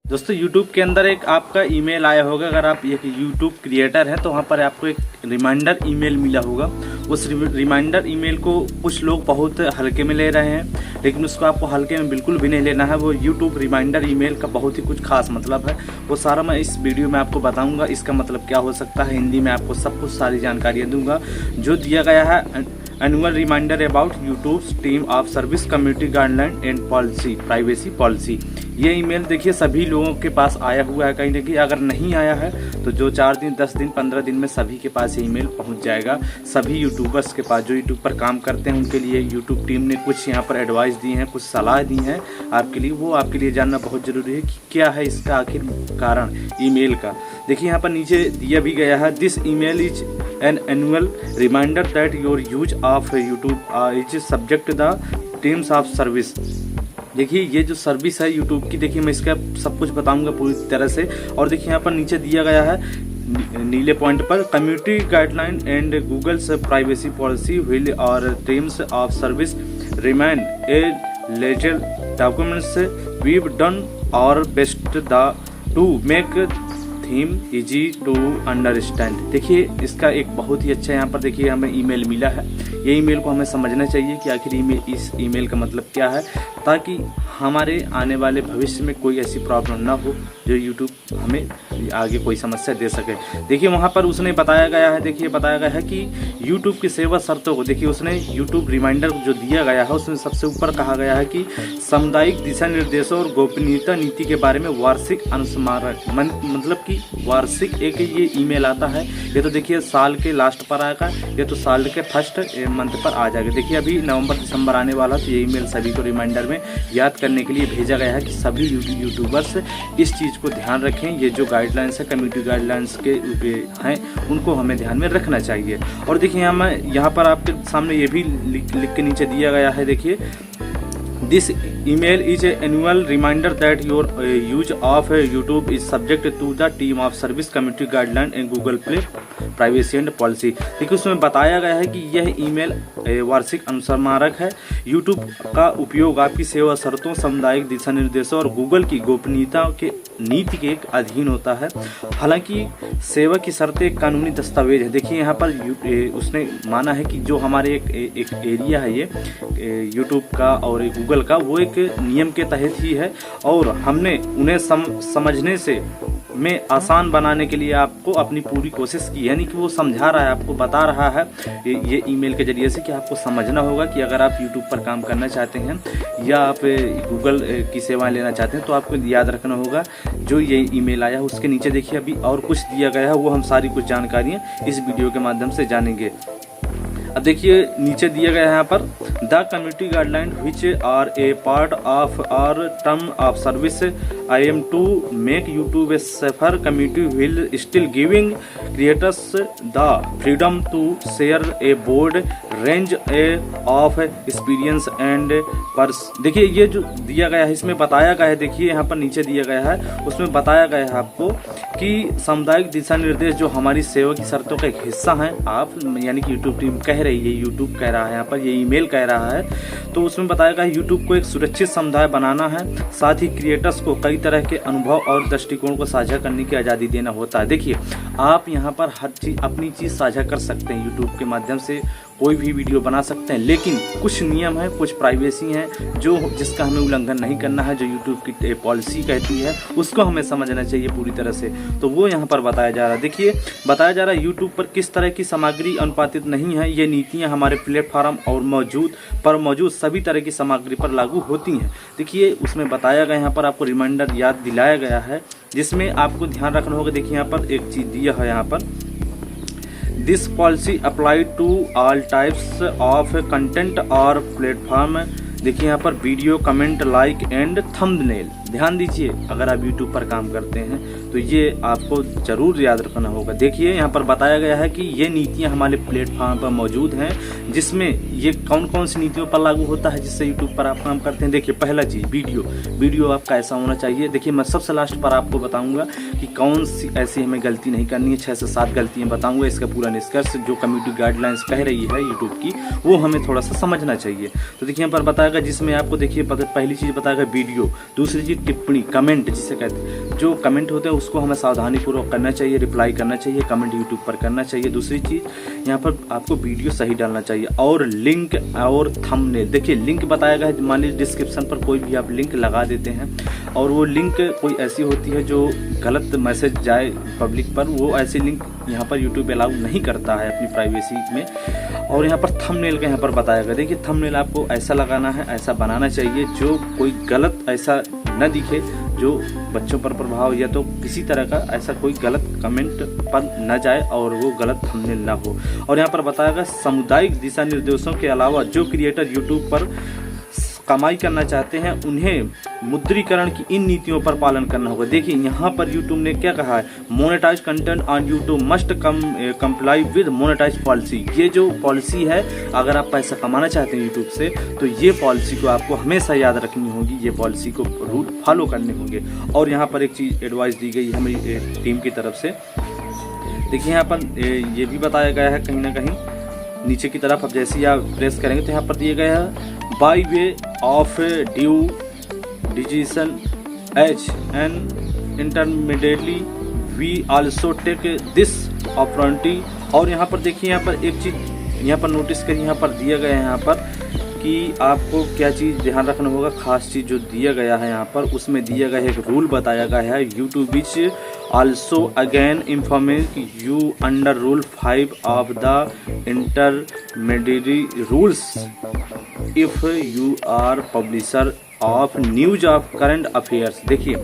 दोस्तों YouTube के अंदर एक आपका ईमेल आया होगा। अगर आप एक YouTube क्रिएटर हैं तो वहाँ पर आपको एक रिमाइंडर ईमेल मिला होगा। उस रिमाइंडर ईमेल को कुछ लोग बहुत हल्के में ले रहे हैं, लेकिन उसको आपको हल्के में बिल्कुल भी नहीं लेना है। वो YouTube रिमाइंडर ईमेल का बहुत ही कुछ खास मतलब है, वो सारा मैं इस वीडियो में आपको बताऊँगा। इसका मतलब क्या हो सकता है, हिंदी में आपको सब कुछ सारी जानकारियाँ दूँगा। जो दिया गया है annual reminder about YouTube term of service community guideline and policy privacy policy. ये ईमेल देखिए सभी लोगों के पास आया हुआ है कहीं ना कहीं। अगर नहीं आया है तो जो 4 दिन 10 दिन 15 दिन में सभी के पास ये ईमेल पहुंच जाएगा। सभी यूट्यूबर्स के पास जो यूट्यूब पर काम करते हैं उनके लिए यूट्यूब टीम ने कुछ यहाँ पर एडवाइस दी हैं, कुछ सलाह दी हैं आपके लिए। वो आपके लिए जानना बहुत ज़रूरी है कि क्या है इसका आखिर कारण ईमेल का। देखिए यहाँ पर नीचे दिया भी गया है, this email is an annual reminder that your use of YouTube is subject the terms of service. देखिए ये जो सर्विस है यूट्यूब की, देखिए मैं इसका सब कुछ बताऊंगा पूरी तरह से। और देखिए यहाँ पर नीचे दिया गया है नीले पॉइंट पर, community guideline and Google's privacy policy while our terms of service remain a legal documents we done our best the to make them easy to understand. देखिए इसका एक बहुत ही अच्छा यहाँ पर देखिए हमें ईमेल मिला है। ये ईमेल को हमें समझना चाहिए कि आखिर इस ईमेल का मतलब क्या है, ताकि हमारे आने वाले भविष्य में कोई ऐसी प्रॉब्लम ना हो जो यूट्यूब हमें आगे कोई समस्या दे सके। देखिए वहाँ पर उसने बताया गया है, देखिए बताया गया है कि यूट्यूब की सेवा शर्तों को, देखिए उसने यूट्यूब रिमाइंडर जो दिया गया है उसमें सबसे ऊपर कहा गया है कि सामुदायिक दिशा निर्देशों और गोपनीयता नीति के बारे में वार्षिक अनुस्मारक, मतलब कि वार्षिक एक ये ईमेल आता है। ये तो देखिए साल के लास्ट पर आएगा, ये तो साल के फर्स्ट मंथ पर आ जाएगा। देखिए अभी नवंबर दिसंबर आने वाला, तो ये ईमेल सभी को रिमाइंडर में याद करने के लिए भेजा गया है कि सभी यूट्यूबर्स इस चीज़ को ध्यान रखें। ये जो गाइडलाइंस है कम्युनिटी गाइडलाइंस के हैं उनको हमें ध्यान में रखना चाहिए। और देखिए यहाँ पर आपके सामने ये भी लिख के नीचे दिया गया है, देखिए this email is an annual reminder that your use of YouTube is subject to the team of service community guideline and Google Play privacy and policy. देखिए उसमें बताया गया है कि यह ईमेल वार्षिक अनुस्मारक है। यूट्यूब का उपयोग आपकी सेवा शर्तों, सामुदायिक दिशा निर्देशों और गूगल की गोपनीयता के नीति के अधीन होता है। हालांकि सेवा की शर्तें एक कानूनी दस्तावेज है। देखिए यहाँ पर उसने माना है कि जो हमारे एक एरिया है ये यूट्यूब का और गूगल का, वो एक नियम के तहत ही है और हमने उन्हें समझने से में आसान बनाने के लिए आपको अपनी पूरी कोशिश की। यानी कि वो समझा रहा है, आपको बता रहा है ये ईमेल के जरिए से कि आपको समझना होगा कि अगर आप यूट्यूब पर काम करना चाहते हैं या आप गूगल की सेवाएं लेना चाहते हैं तो आपको याद रखना होगा। जो ये ईमेल आया है उसके नीचे देखिए अभी और कुछ दिया गया है, वो हम सारी कुछ जानकारियाँ इस वीडियो के माध्यम से जानेंगे। अब देखिए नीचे दिया गया है यहाँ पर, the community guideline which are a part of our term of service aim to make YouTube a safer community will still giving creators the freedom to share a broad range of experience and purse. देखिए ये जो दिया गया है इसमें बताया गया है, देखिए यहाँ पर नीचे दिया गया है उसमें बताया गया है आपको कि सामुदायिक दिशा निर्देश जो हमारी सेवा की शर्तों का एक हिस्सा है, आप यानी कि यूट्यूब टीम कह रही है, यूट्यूब कह रहा है, यहाँ पर ये ईमेल कह रहा है। तो उसमें बताया गया है यूट्यूब को एक सुरक्षित समुदाय बनाना है, साथ ही क्रिएटर्स को कई तरह के अनुभव और दृष्टिकोण को साझा करने की आज़ादी देना होता है। देखिए आप यहाँ पर हर चीज़ अपनी चीज़ साझा कर सकते हैं, यूट्यूब के माध्यम से कोई भी वीडियो बना सकते हैं, लेकिन कुछ नियम है, कुछ प्राइवेसी है जो जिसका हमें उल्लंघन नहीं करना है। जो यूट्यूब की पॉलिसी कहती है उसको हमें समझना चाहिए पूरी तरह से, तो वो यहाँ पर बताया जा रहा है। देखिए बताया जा रहा है यूट्यूब पर किस तरह की सामग्री अनुपातित नहीं है। ये नीतियाँ हमारे प्लेटफॉर्म और मौजूद सभी तरह की सामग्री पर लागू होती हैं। देखिए उसमें बताया गया, यहाँ पर आपको रिमाइंडर याद दिलाया गया है जिसमें आपको ध्यान रखना होगा। देखिए यहाँ पर एक चीज़ दिया है, यहाँ पर this policy applied to all types of content और प्लेटफॉर्म। देखिए यहाँ पर video, comment, like and thumbnail. ध्यान दीजिए अगर आप यूट्यूब पर काम करते हैं तो ये आपको जरूर याद रखना होगा। देखिए यहाँ पर बताया गया है कि ये नीतियाँ हमारे प्लेटफॉर्म पर मौजूद हैं, जिसमें ये कौन कौन सी नीतियों पर लागू होता है जिससे यूट्यूब पर आप काम करते हैं। देखिए पहला चीज़ वीडियो आपका ऐसा होना चाहिए। देखिए मैं सबसे लास्ट पर आपको बताऊंगा कि कौन सी ऐसी हमें गलती नहीं करनी है, 6 से 7 गलतियाँ बताऊंगा। इसका पूरा निष्कर्ष जो कम्युनिटी गाइडलाइंस कह रही है यूट्यूब की, वो हमें थोड़ा सा समझना चाहिए। तो देखिए यहाँ पर बताएगा जिसमें आपको देखिए पहली चीज़ बताएगा वीडियो, दूसरी चीज़ की टिप्पणी, कमेंट जिसे कहते हैं, जो कमेंट होते हैं उसको हमें सावधानीपूर्वक करना चाहिए, रिप्लाई करना चाहिए, कमेंट यूट्यूब पर करना चाहिए। दूसरी चीज़, यहाँ पर आपको वीडियो सही डालना चाहिए, और लिंक और थंबनेल, देखिए लिंक बताया गया है, मान लीजिए डिस्क्रिप्शन पर कोई भी आप लिंक लगा देते हैं और वो लिंक कोई ऐसी होती है जो गलत मैसेज जाए पब्लिक पर, वो ऐसी लिंक यहाँ पर यूट्यूब अलाउ नहीं करता है अपनी प्राइवेसी में। और यहाँ पर थंबनेल का यहाँ पर बताया गया, देखिए थंबनेल आपको ऐसा लगाना है, ऐसा बनाना चाहिए जो कोई गलत ऐसा न दिखे, जो बच्चों पर प्रभाव या तो किसी तरह का ऐसा कोई गलत कमेंट पर न जाए और वो गलत थंबनेल ना हो। और यहाँ पर बताया गया सामुदायिक दिशा निर्देशों के अलावा जो क्रिएटर यूट्यूब पर कमाई करना चाहते हैं उन्हें मुद्रीकरण की इन नीतियों पर पालन करना होगा। देखिए यहाँ पर यूट्यूब ने क्या कहा है, monetize content on YouTube must comply with monetize policy. ये जो पॉलिसी है, अगर आप पैसा कमाना चाहते हैं यूट्यूब से तो ये पॉलिसी को आपको हमेशा याद रखनी होगी, ये पॉलिसी को रूल फॉलो करने होंगे। और यहाँ पर एक चीज़ एडवाइस दी गई है हमारी टीम की तरफ से, देखिए यहाँ पर ये भी बताया गया है कहीं ना कहीं नीचे की तरफ, अब जैसे ही आप प्रेस करेंगे तो यहाँ पर दिए गए हैं by way of due decision as an intermediately we also take this opportunity. और यहाँ पर देखिए, यहाँ पर एक चीज़ यहाँ पर नोटिस करिए, यहाँ पर दिया गया है यहाँ पर कि आपको क्या चीज़ ध्यान रखना होगा। खास चीज़ जो दिया गया है यहाँ पर, उसमें दिया गया है एक रूल बताया गया है, YouTube which also again informate you under rule 5 of the intermediary rules if you are publisher of news of current affairs. देखिए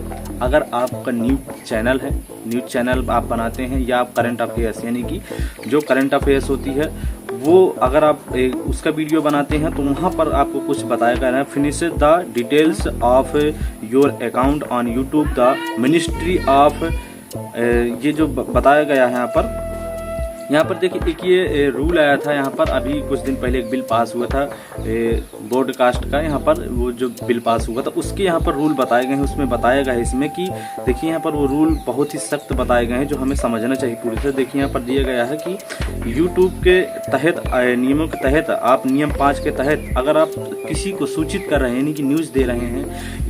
अगर आपका न्यूज चैनल है, न्यूज चैनल आप बनाते हैं या आप करंट अफेयर्स यानी कि जो करंट अफेयर्स होती है वो अगर आप उसका वीडियो बनाते हैं तो वहाँ पर आपको कुछ बताया गया है, finish the details of your account on YouTube the ministry of, ये जो बताया गया है यहाँ पर देखिए एक ये रूल आया था यहाँ पर, अभी कुछ दिन पहले एक बिल पास हुआ था ब्रॉडकास्ट का, यहाँ पर वो जो बिल पास हुआ था उसके यहाँ पर रूल बताए गए हैं। उसमें बताया गया है इसमें कि देखिए यहाँ पर वो रूल बहुत ही सख्त बताए गए हैं जो हमें समझना चाहिए पूरी तरह। देखिए यहाँ पर दिया गया है कि यूट्यूब के तहत नियमों के तहत आप नियम 5 के तहत अगर आप किसी को सूचित कर रहे हैं यानी कि न्यूज़ दे रहे हैं,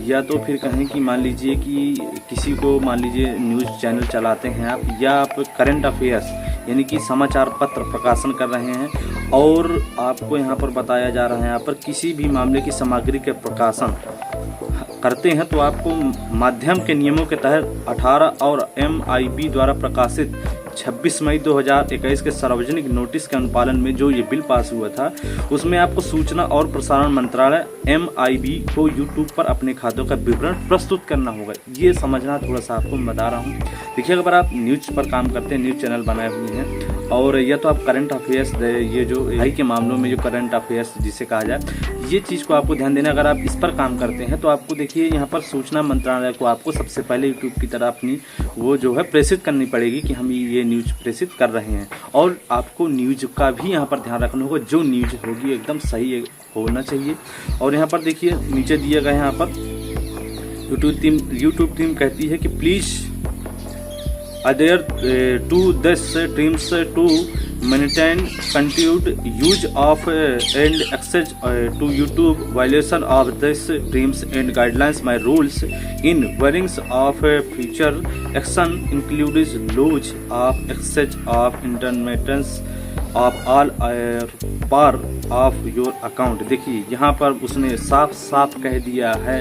या तो फिर कहें कि मान लीजिए कि किसी को मान लीजिए न्यूज़ चैनल चलाते हैं आप, या आप करंट अफेयर्स यानी कि समाचार पत्र प्रकाशन कर रहे हैं और आपको यहाँ पर बताया जा रहा है यहाँ पर किसी भी मामले की सामग्री के प्रकाशन करते हैं तो आपको माध्यम के नियमों के तहत 18 और MIB द्वारा प्रकाशित 26 मई 2021 के सार्वजनिक नोटिस के अनुपालन में जो ये बिल पास हुआ था उसमें आपको सूचना और प्रसारण मंत्रालय MIB को यूट्यूब पर अपने खातों का विवरण प्रस्तुत करना होगा। ये समझना थोड़ा सा आपको मैं बता रहा हूँ। देखिए अगर आप न्यूज़ पर काम करते हैं, न्यूज़ चैनल बनाए हुए हैं और या तो आप करंट अफेयर्स, ये जो हाई के मामलों में जो करंट अफेयर्स जिसे कहा जाए, ये चीज़ को आपको ध्यान देना। अगर आप इस पर काम करते हैं तो आपको देखिए यहाँ पर सूचना मंत्रालय को आपको सबसे पहले यूट्यूब की तरह अपनी वो जो है प्रेषित करनी पड़ेगी कि हम ये न्यूज़ प्रेषित कर रहे हैं। और आपको न्यूज़ का भी यहाँ पर ध्यान रखना होगा, जो न्यूज़ होगी एकदम सही होना चाहिए। और यहाँ पर देखिए नीचे दिया गया है यहाँ पर यूट्यूब टीम कहती है कि please adhere to this teams to maintain continued use of and access to YouTube. Violation of this teams and guidelines my rules in warnings of future action includes loss of access of intermittence of all part of your account। देखिए यहाँ पर उसने साफ साफ कह दिया है,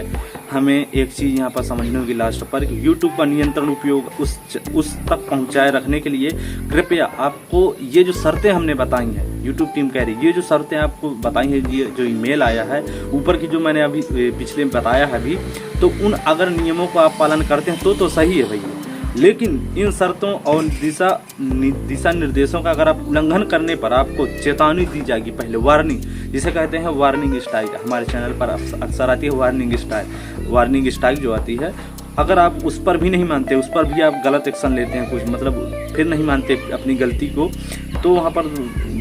हमें एक चीज़ यहाँ पर समझने होगी लास्ट पर कि YouTube का नियंत्रण उपयोग उस तक पहुँचाए रखने के लिए कृपया आपको ये जो शर्तें हमने बताई हैं, YouTube टीम कह रही है ये जो शर्तें आपको बताई हैं, ये जो ईमेल आया है ऊपर की जो मैंने अभी पिछले में बताया है अभी, तो उन अगर नियमों को आप पालन करते हैं तो सही है भैया। लेकिन इन शर्तों और दिशा निर्देशों का अगर आप उल्लंघन करने पर आपको चेतावनी दी जाएगी, पहले वार्निंग जिसे कहते हैं वार्निंग स्ट्राइक। हमारे चैनल पर अक्सर आती है वार्निंग स्ट्राइक जो आती है, अगर आप उस पर भी नहीं मानते, उस पर भी आप गलत एक्शन लेते हैं कुछ मतलब फिर नहीं मानते अपनी गलती को, तो वहाँ पर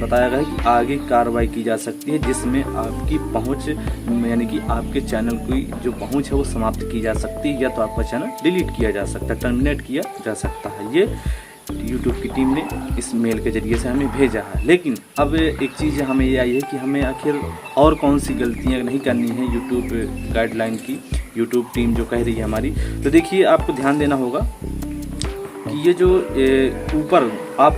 बताया गया है कि आगे कार्रवाई की जा सकती है जिसमें आपकी पहुँच यानी कि आपके चैनल की जो पहुँच है वो समाप्त की जा सकती है, या तो आपका चैनल डिलीट किया जा सकता है, टर्मिनेट किया जा सकता है। ये YouTube की टीम ने इस मेल के जरिए से हमें भेजा है। लेकिन अब एक चीज़ हमें ये आई है कि हमें आखिर और कौन सी गलतियाँ नहीं करनी है YouTube गाइडलाइन की, यूट्यूब टीम जो कह रही है हमारी। तो देखिए आपको ध्यान देना होगा कि ये जो ऊपर आप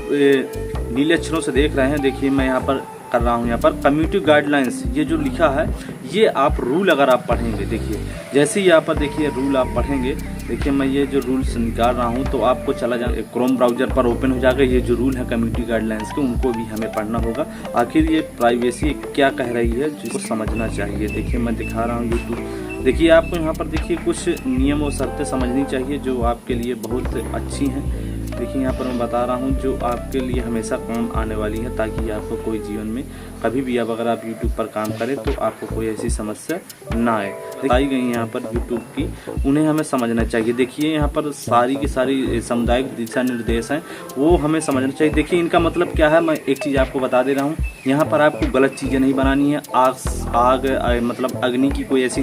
नीले अक्षरों से देख रहे हैं, देखिए मैं यहाँ पर कर रहा हूँ, यहाँ पर कम्युनिटी गाइडलाइंस ये जो लिखा है, ये आप रूल अगर आप पढ़ेंगे, देखिए जैसे ही यहाँ पर देखिए रूल आप पढ़ेंगे, देखिए मैं ये जो रूल्स निकाल रहा हूँ तो आपको चला जा क्रोम ब्राउज़र पर ओपन हो जाएगा। ये जो रूल है कम्युनिटी गाइडलाइंस के, उनको भी हमें पढ़ना होगा। आखिर ये प्राइवेसी क्या कह रही है, जिसको समझना चाहिए। देखिए मैं दिखा रहा हूँ यूट्यूब, देखिए आपको यहाँ पर देखिए कुछ नियम और शर्तें समझनी चाहिए जो आपके लिए बहुत अच्छी हैं। देखिए यहाँ पर मैं बता रहा हूँ जो आपके लिए हमेशा काम आने वाली है, ताकि आपको कोई जीवन में कभी भी अब अगर आप YouTube पर काम करें तो आपको कोई ऐसी समस्या ना आए। आई गई यहाँ पर YouTube की, उन्हें हमें समझना चाहिए। देखिए यहाँ पर सारी की सारी सामुदायिक दिशा निर्देश हैं, वो हमें समझना चाहिए। देखिए इनका मतलब क्या है, मैं एक चीज़ आपको बता दे रहा हूँ, यहाँ पर आपको गलत चीज़ें नहीं बनानी है। आग मतलब अग्नि की कोई ऐसी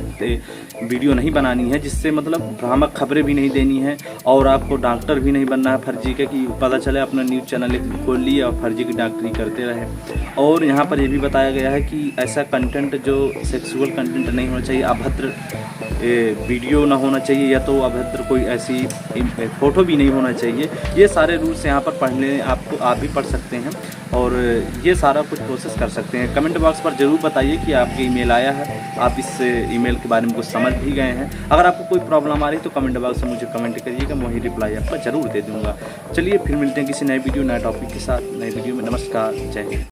वीडियो नहीं बनानी है जिससे मतलब भ्रामक खबरें भी नहीं देनी है, और आपको डॉक्टर भी नहीं बनना है फर्जी का, कि पता चले अपना न्यूज़ चैनल खोल लिए और फर्जी की डॉक्टरी करते रहे। और यहाँ पर ये भी बताया गया है कि ऐसा कंटेंट जो सेक्सुअल कंटेंट नहीं होना चाहिए, अभद्र वीडियो ना होना चाहिए, या तो अभद्र कोई ऐसी फ़ोटो भी नहीं होना चाहिए। ये सारे रूल्स यहाँ पर पढ़ने आपको आप भी पढ़ सकते हैं और ये सारा कुछ प्रोसेस कर सकते हैं। कमेंट बॉक्स पर ज़रूर बताइए कि आपके ईमेल आया है, आप इस ईमेल के बारे में कुछ समझ भी गए हैं। अगर आपको कोई प्रॉब्लम आ रही है तो कमेंट बॉक्स में मुझे कमेंट करिएगा, मैं वही रिप्लाई आपका ज़रूर दे दूँगा। चलिए फिर मिलते हैं किसी नए वीडियो नए टॉपिक के साथ, नए वीडियो में। नमस्कार, जय हिंद।